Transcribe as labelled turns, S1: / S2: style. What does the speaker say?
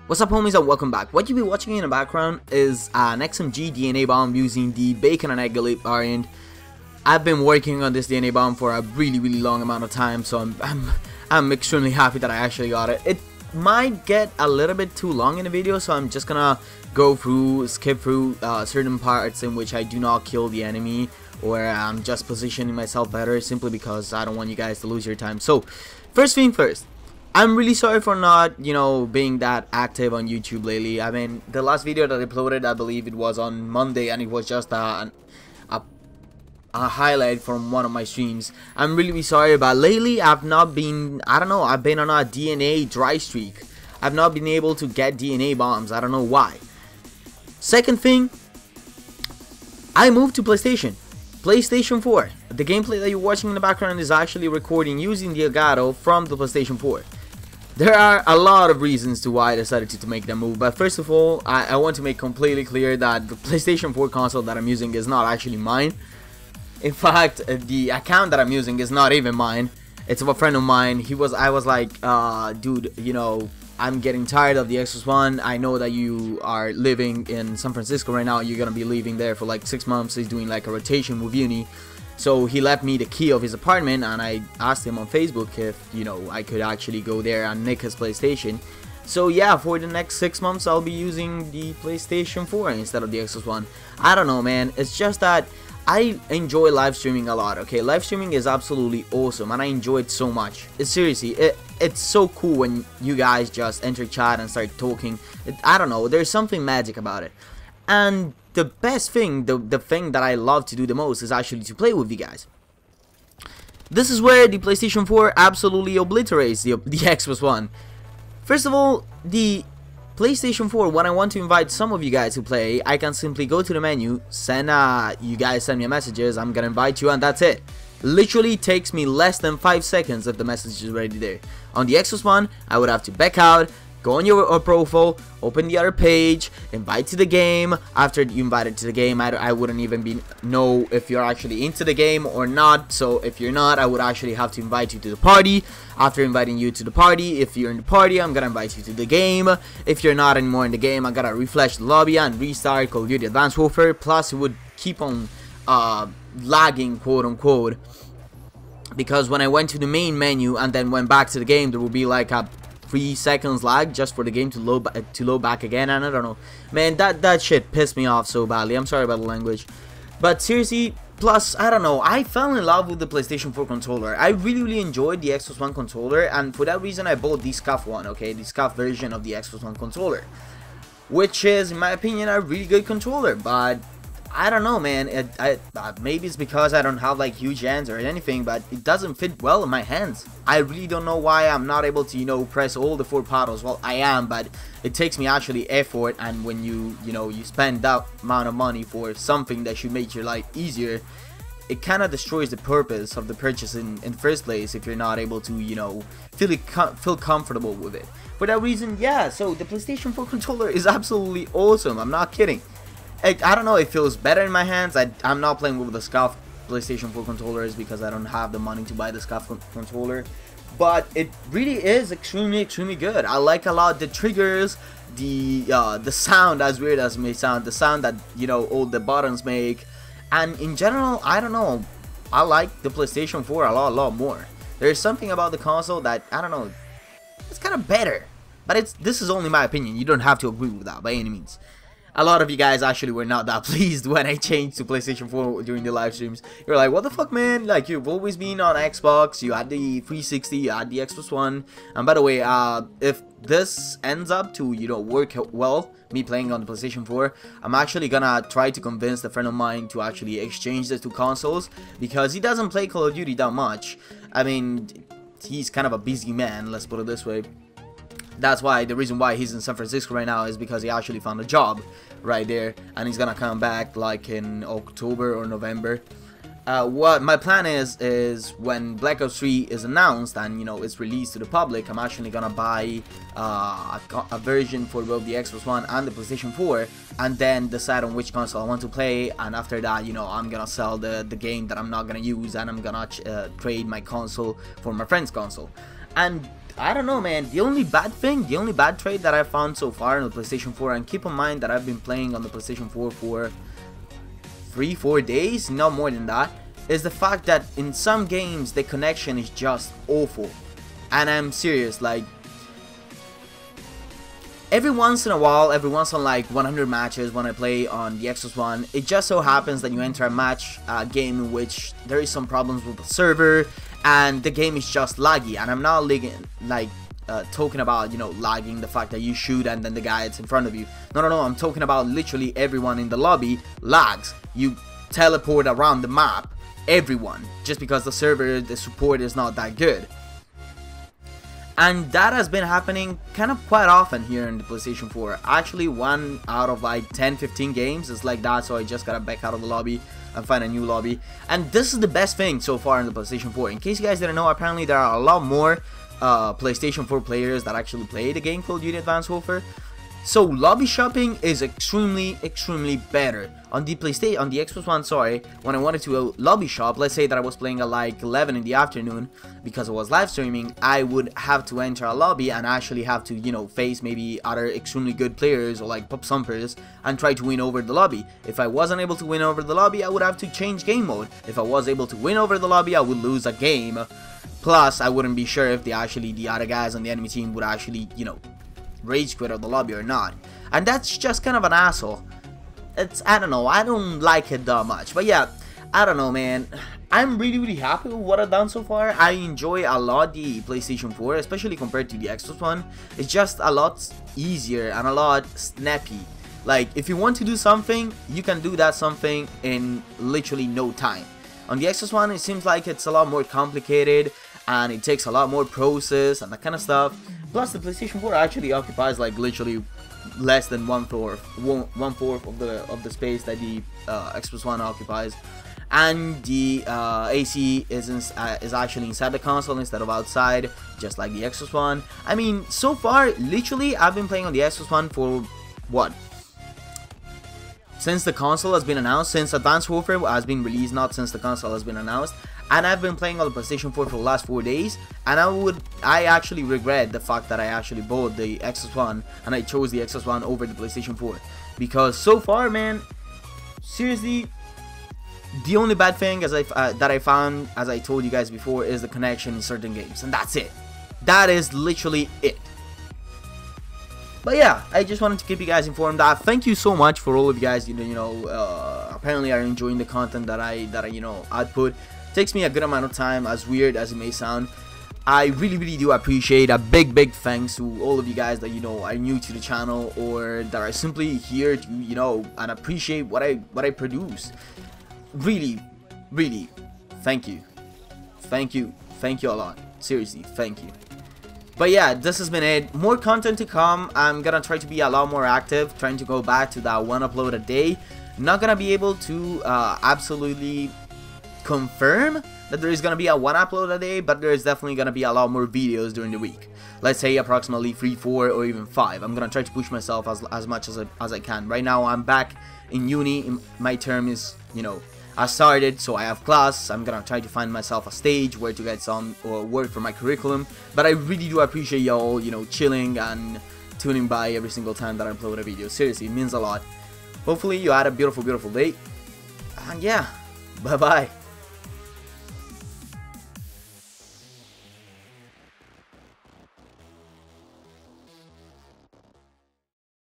S1: What's up, homies, and welcome back. What you'll be watching in the background is an XMG DNA bomb using the Bacon and Egg Elite variant. I've been working on this DNA bomb for a really long amount of time, so I'm extremely happy that I actually got it. It might get a little bit too long in the video, so I'm just gonna skip through certain parts in which I do not kill the enemy, or I'm just positioning myself better, simply because I don't want you guys to lose your time. So, first thing first. I'm really sorry for not, being that active on YouTube lately. I mean, the last video that I uploaded, I believe it was on Monday, and it was just a highlight from one of my streams. I'm really sorry, but lately I've not been, I've been on a DNA dry streak. I've not been able to get DNA bombs. I don't know why. Second thing, I moved to PlayStation 4. The gameplay that you're watching in the background is actually recording using the Elgato from the PlayStation 4. There are a lot of reasons to why I decided to make that move, but first of all, I want to make completely clear that the PlayStation 4 console that I'm using is not actually mine. In fact, the account that I'm using is not even mine. It's of a friend of mine. I was like, dude, I'm getting tired of the Xbox One. I know that you are living in San Francisco right now. You're gonna be living there for like 6 months. He's doing like a rotation with uni. So he left me the key of his apartment, and I asked him on Facebook if, I could actually go there and nick his PlayStation. So yeah, for the next 6 months, I'll be using the PlayStation 4 instead of the Xbox One. I don't know, man. It's just that I enjoy live streaming a lot, okay? Live streaming is absolutely awesome, and I enjoy it so much. It's so cool when you guys just enter chat and start talking. I don't know, there's something magic about it. And the best thing, the thing that I love to do the most is actually to play with you guys. This is where the PlayStation 4 absolutely obliterates the Xbox One. First of all, the PlayStation 4, when I want to invite some of you guys to play, I can simply go to the menu, you guys send me messages, I'm gonna invite you, and that's it. Literally takes me less than 5 seconds if the message is already there. On the Xbox One, I would have to back out, go on your profile, open the other page, invite to the game. After you invited to the game, I wouldn't even know if you're actually into the game or not. So if you're not, I would actually have to invite you to the party. After inviting you to the party, if you're in the party, I'm gonna invite you to the game. If you're not anymore in the game, I'm gonna refresh the lobby and restart Call of Duty Advanced Warfare. Plus, it would keep on lagging, quote unquote, because when I went to the main menu and then went back to the game, there would be like a 3 seconds lag just for the game to load back again, and I don't know, man, that shit pissed me off so badly. I'm sorry about the language, but seriously. Plus, I don't know, I fell in love with the PlayStation 4 controller. I really enjoyed the Xbox One controller, and for that reason I bought the SCUF one, okay, the SCUF version of the Xbox One controller, which is, in my opinion, a really good controller. But I don't know, man, maybe it's because I don't have like huge hands or anything, but it doesn't fit well in my hands. I really don't know why I'm not able to, press all the 4 paddles. Well, I am, but it takes me actually effort, and when you spend that amount of money for something that should make your life easier, it kind of destroys the purpose of the purchase in the first place if you're not able to, feel comfortable with it. For that reason, yeah, so the PlayStation 4 controller is absolutely awesome. I'm not kidding. I don't know, it feels better in my hands. I'm not playing with the SCUF PlayStation 4 controllers because I don't have the money to buy the SCUF controller. But it really is extremely good. I like a lot the triggers, the sound, as weird as it may sound, the sound that all the buttons make, and in general, I don't know, I like the PlayStation 4 a lot more. There's something about the console that, I don't know, it's kind of better. But this is only my opinion. You don't have to agree with that by any means. A lot of you guys actually were not that pleased when I changed to PlayStation 4 during the live streams. You're like, what the fuck, man? Like, you've always been on Xbox, you had the 360, you had the Xbox One. And by the way, if this ends up to, work well, me playing on the PlayStation 4, I'm actually gonna try to convince a friend of mine to actually exchange the 2 consoles, because he doesn't play Call of Duty that much. I mean, he's kind of a busy man, let's put it this way. That's why, the reason why he's in San Francisco right now is because he actually found a job right there, and he's gonna come back like in October or November. What my plan is when Black Ops 3 is announced and it's released to the public, I'm actually gonna buy a version for both the Xbox One and the PlayStation 4, and then decide on which console I want to play. And after that, I'm gonna sell the game that I'm not gonna use, and I'm gonna trade my console for my friend's console. And I don't know, man, the only bad trait that I found so far on the PlayStation 4, and keep in mind that I've been playing on the PlayStation 4 for 3-4 days, not more than that, is the fact that in some games the connection is just awful. And I'm serious, like, every once in a while, every once in like 100 matches when I play on the Xbox One, it just so happens that you enter a game in which there is some problems with the server and the game is just laggy. And I'm not talking about, you know, lagging, the fact that you shoot and then the guy is in front of you. No, I'm talking about literally everyone in the lobby lags. You teleport around the map, everyone, just because the server, the support is not that good. And that has been happening kind of quite often here in the PlayStation 4. Actually, 1 out of like 10-15 games is like that, so I just gotta back out of the lobby and find a new lobby. And this is the best thing so far in the PlayStation 4. In case you guys didn't know, apparently there are a lot more PlayStation 4 players that actually play the game Call of Duty Advanced Warfare. So lobby shopping is extremely better on the Xbox One. Sorry, when I wanted to lobby shop, let's say that I was playing at like 11 in the afternoon because I was live streaming, I would have to enter a lobby and actually have to, you know, face maybe other extremely good players or like pop thumpers and try to win over the lobby. If I wasn't able to win over the lobby, I would have to change game mode. If I was able to win over the lobby, I would lose a game. Plus, I wouldn't be sure if the other guys on the enemy team would actually, you know, rage quit out the lobby or not. And that's just kind of an asshole. I don't know, I don't like it that much. But yeah, I don't know, man, I'm really happy with what I've done so far. I enjoy a lot the PlayStation 4, especially compared to the Xbox One. It's just a lot easier and a lot snappy. Like, if you want to do something, you can do that something in literally no time. On the Xbox One, it seems like it's a lot more complicated and it takes a lot more process and that kind of stuff. Plus, the PlayStation 4 actually occupies like literally less than one fourth of the space that the Xbox One occupies, and the AC is actually inside the console instead of outside, just like the Xbox One. I mean, so far, literally, I've been playing on the Xbox One for what? Since the console has been announced, since Advanced Warfare has been released, not since the console has been announced. And I've been playing on the PlayStation 4 for the last 4 days, and I actually regret the fact that I actually bought the Xbox One and I chose the Xbox One over the PlayStation 4, because so far, man, seriously, the only bad thing that I found, as I told you guys before, is the connection in certain games, and that's it. That is literally it. But yeah, I just wanted to keep you guys informed. Thank you so much for all of you guys. Apparently are enjoying the content that I output. Takes me a good amount of time, as weird as it may sound. I really do appreciate a big thanks to all of you guys that are new to the channel, or that are simply here to and appreciate what I produce. Really thank you a lot, seriously, thank you. But yeah, this has been it. More content to come. I'm gonna try to be a lot more active, trying to go back to that 1 upload a day. Not gonna be able to absolutely confirm that there is gonna be a 1 upload a day, but there is definitely gonna be a lot more videos during the week. Let's say approximately 3, 4, or even 5. I'm gonna try to push myself as much as I can. Right now I'm back in uni. My term is, I started, so I have class. I'm gonna try to find myself a stage where to get some or work for my curriculum. But I really do appreciate y'all, chilling and tuning by every single time that I upload a video. Seriously, it means a lot. Hopefully you had a beautiful day. And yeah, bye bye.